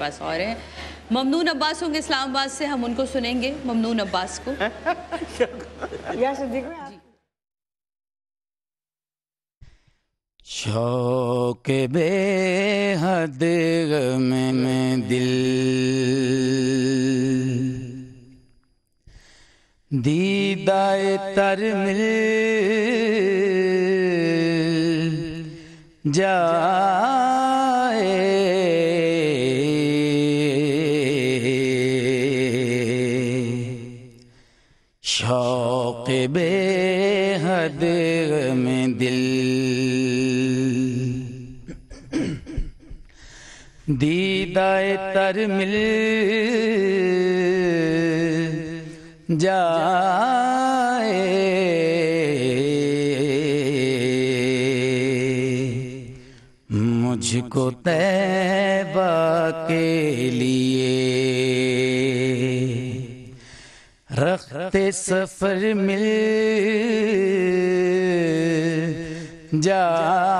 पास और हैं ममनून अब्बास होंगे इस्लाम आबाद से, हम उनको सुनेंगे ममनून अब्बास को। शौक़ बेहद में दिल दीदाए तर मिल जाए, शौक़ बेहद में दिल दीदाए तर मिल जाए, मुझको तैबा के लिए रखते सफर मिल जाए,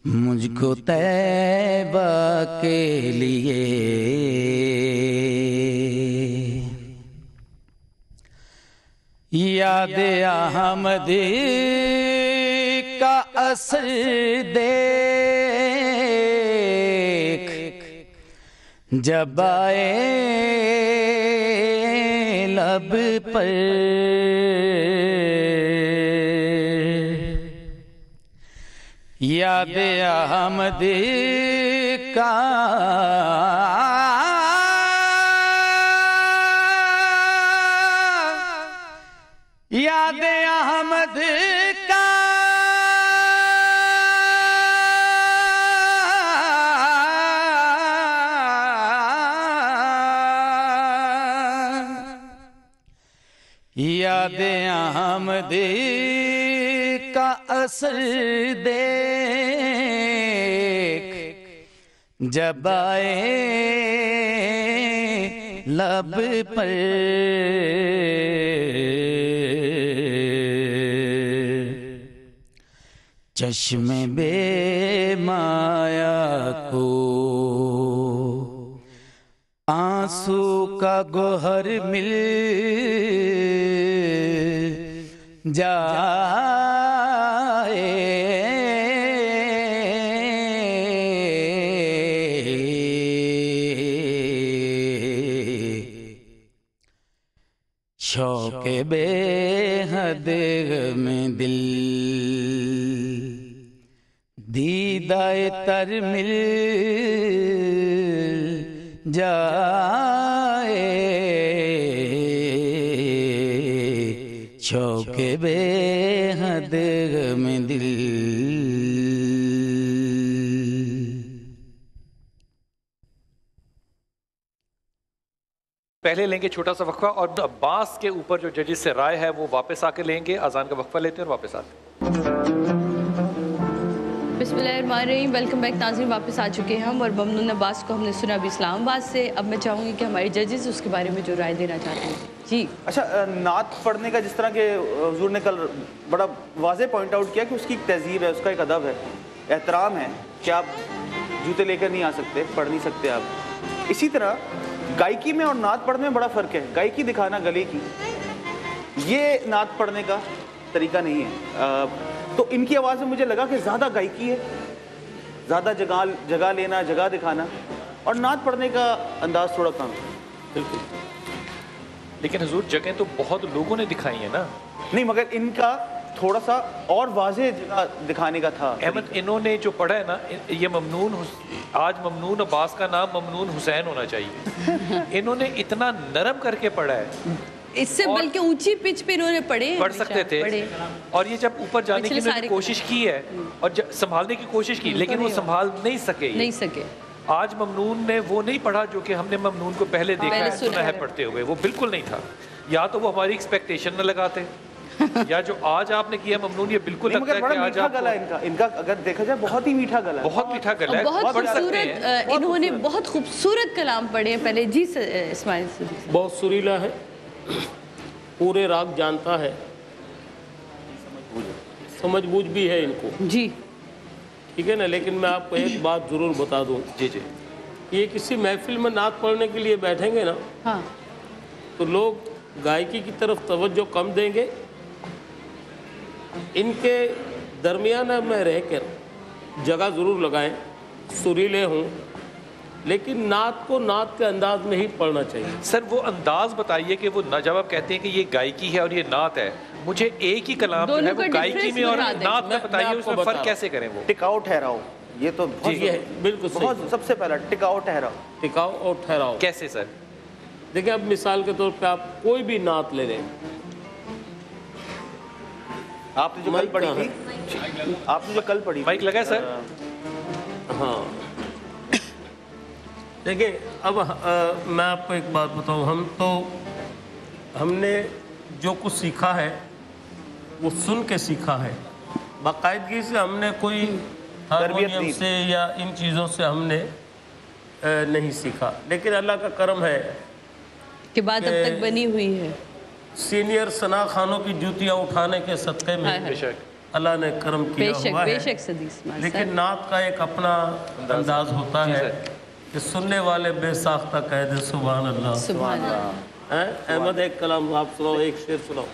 मुझको तैबा के लिए याद अहमद का असर देख जब आए लब पर, याद अहमद का याद अहमद का याद अहमद का असर देख जब आए लब पर, चश्मे बे माया को आंसू का गोहर मिल जाए, शौक़ बेहद में दिल दीदाए तर मिल जाए, शौक़ बेहद में दिल। पहले लेंगे छोटा सा वक्फा और अब्बास के ऊपर जो जजेस से राय है वो वापस आके लेंगे। अजान का वक्फा लेते हैं और वापस आते हैं। बिस्मिल्लाहिर्रहमानिर्रहीम। वेलकम बैक नाज़रीन, वापस आ चुके हैं हम और ममनून अब्बास को हमने सुना अभी इस्लामाबाद से। अब मैं चाहूँगी कि हमारे जजेस उसके बारे में जो राय देना चाहते हैं। जी अच्छा, नात पढ़ने का जिस तरह के हुजूर ने कल बड़ा वाज़े पॉइंट आउट किया कि उसकी एक तहजीब है, उसका एक अदब है, एहतराम है कि आप जूते लेकर नहीं आ सकते, पढ़ नहीं सकते आप। इसी तरह गायकी में और नात पढ़ने में बड़ा फ़र्क है। गायकी दिखाना गले की, ये नात पढ़ने का तरीका नहीं है। तो इनकी आवाज़ में मुझे लगा कि ज़्यादा गायकी है, ज़्यादा जगह लेना, जगह दिखाना, और नात पढ़ने का अंदाज़ थोड़ा कम है। बिल्कुल, लेकिन हुजूर जगह तो बहुत लोगों ने दिखाई है ना। नहीं, मगर इनका थोड़ा सा और वाज़े जगह दिखाने का था। अहमद, इन्होंने जो पढ़ा है ना, ये आज ममनून अब्बास का नाम ममनून हुसैन होना चाहिए। इन्होंने इतना नरम करके पढ़ा है, इससे बल्कि ऊंची पिच पे इन्होंने पढ़ सकते थे। और ये जब ऊपर जाने की इन्होंने कोशिश की है और संभालने की कोशिश की, लेकिन वो संभाल नहीं सके। आज ममनून ने वो नहीं पढ़ा जो कि हमने ममनून को पहले देखा है, सुना है पढ़ते हुए, वो बिल्कुल नहीं था। या तो वो हमारी एक्सपेक्टेशन न लगाते या जो आज आपने किया ममनून, ये बिल्कुल लगता है कि आज आप इनका अगर देखा जाए बहुत ही मीठा गला है, बहुत मीठा गला है, बहुत खूबसूरत। इन्होंने बहुत खूबसूरत कलाम पढ़े हैं पहले। जी इस्माइल, बहुत सुरीला है, पूरे राग जानता है, समझ बूझ भी है इनको, जी ठीक है ना। लेकिन मैं आपको एक बात ज़रूर बता दूँ, जी जी, ये किसी महफिल में नात पढ़ने के लिए बैठेंगे ना, हाँ तो लोग गायकी की तरफ तवज्जो कम देंगे। इनके दरमियान में रहकर जगह ज़रूर लगाएं, सुरीले हों, लेकिन नात को नात के अंदाज में ही पढ़ना चाहिए। सर वो अंदाज बताइए कि वो जब आप कहते हैं कि ये गायकी है और ये नात है, मुझे एक ही कलाम जो है दोनों वो का गायकी में और difference बता दें। नात में मैं बताइए, आपको उसमें बता फर्क रहा कैसे करें वो? टिकाऊ ठहराओ, ये तो बहुत ये बिल्कुल सही। बहुत सबसे पहला टिकाऊ ठहराओ। टिकाऊ और ठहराओ कैसे सर? देखिए, अब मिसाल के तौर पे आप कोई भी नात ले लें, आपने जो कल माइक पढ़ी कहाँ थी, आपने जो कल पढ़ी थी, माइक लगा है सर? हाँ देखिए, अब मैं आपको एक बात बताऊं, हमने जो कुछ सीखा है वो सुन के सीखा है, बाकायदगी से हमने कोई हारमोनियम से या इन चीज़ों से हमने नहीं सीखा। लेकिन अल्लाह का करम है कि बात अब तक बनी हुई है। सीनियर सना खानों की जूतियाँ उठाने के सदक़े हाय में हाय। बेशक अल्लाह ने करम किया बेशक हुआ है। बेशक सदीस मां लेकिन नात का एक अपना अंदाज होता है कि सुनने वाले बेसाख्ता कह दे सुभान अल्लाह। सुभान अल्लाह। हैं? अहमद, एक कलाम आप सुनाओ, एक शेर सुनाओ,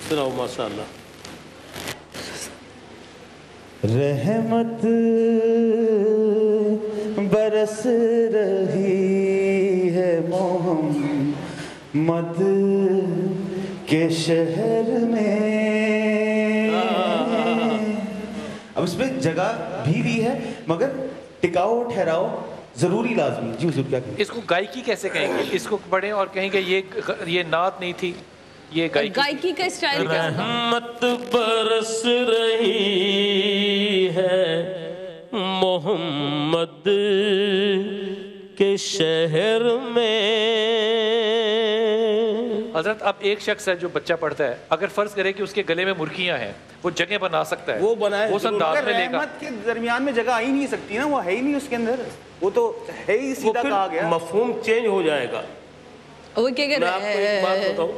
सुनाओ माशाअल्लाह। रहमत बरस रही है मोहम्मद के शहर में। अब इसमें जगह भी है, मगर टिकाओ ठहराओ जरूरी लाजमी। जी हुजूर क्या कहेंगे? इसको गायकी कैसे कहेंगे? इसको पढ़ें और कहेंगे ये नात नहीं थी, ये गायकी का स्टाइल क्या होगा? रहमत बरस रही है मोहम्मद के शहर में। हजरत, अब एक शख्स है जो बच्चा पढ़ता है, अगर फर्ज करे कि उसके गले में मुर्गियां हैं, वो जगह बना सकता है, वो बनाए, वो अंदाज में लेगा। रहमत के दरमियान में जगह आ ही नहीं सकती ना, वो है ही नहीं उसके अंदर, वो तो है ही सीधा कहा गया। मफहूम चेंज हो जाएगा। वो क्या कर मैं आपको एक बात बताऊं,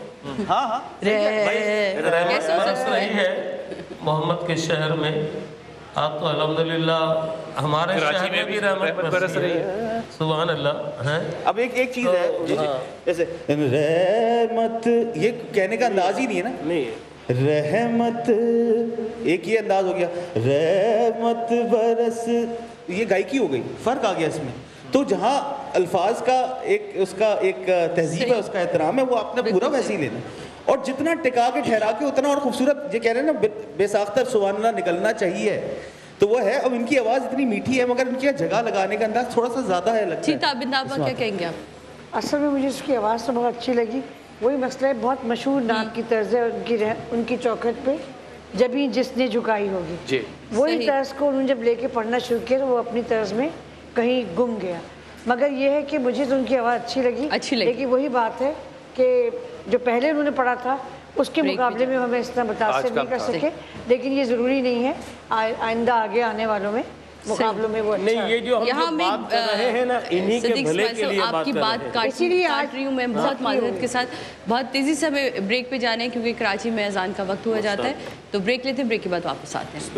हाँ हाँ, रहमत बरस रही है मोहम्मद के शहर में। आप तो अल्हम्दुलिल्लाह हमारे शहर में भी रहमत बरस रही है, सुभान अल्लाह। हैं? अब एक चीज है, जैसे रहमत ये कहने का अंदाज ही नहीं है ना। नहीं, रहमत एक ही अंदाज हो गया, रहमत बरस, ये गायकी हो गई, फर्क आ गया इसमें। तो जहाँ अल्फाज का एक उसका एक तहजीब है, उसका एहतराम है, वो आपने पूरा वैसे ही लेना, और जितना टिका के ठहरा के उतना और खूबसूरत, ये कह रहे हैं ना, बेसाख्ता सुभान अल्लाह निकलना चाहिए, तो वो है। अब इनकी आवाज़ इतनी मीठी है, मगर इनकी जगह लगाने का अंदाज थोड़ा सा ज़्यादा है लगता है। ताबिंद आपा क्या कहेंगे आप? असल में मुझे उसकी आवाज़ तो बहुत अच्छी लगी। वही मसला है, बहुत मशहूर नात की तर्ज है उनकी चौखट पे, जभी जिसने झुकाई होगी जी, वही तर्ज को उन्होंने जब लेके पढ़ना शुरू किया तो वो अपनी तर्ज में कहीं गुम गया। मगर ये है कि मुझे तो उनकी आवाज़ अच्छी लगी, लेकिन वही बात है कि जो पहले उन्होंने पढ़ा था उसके मुकाबले में हमें इतना मुतासिर नहीं कर सके। लेकिन ये ज़रूरी नहीं है, आइंदा आगे आने वालों में मुकाबलों में वो अच्छा नहीं, ये जो हम बात कर रहे हैं ना, इन्हीं के भले के लिए आपकी बात काट रही हूँ मैं बहुत माजरत के साथ। बहुत तेज़ी से हमें ब्रेक पे जाना है क्योंकि कराची में अजान का वक्त हुआ जाता है, तो ब्रेक लेते हैं, ब्रेक के बाद वापस आते हैं।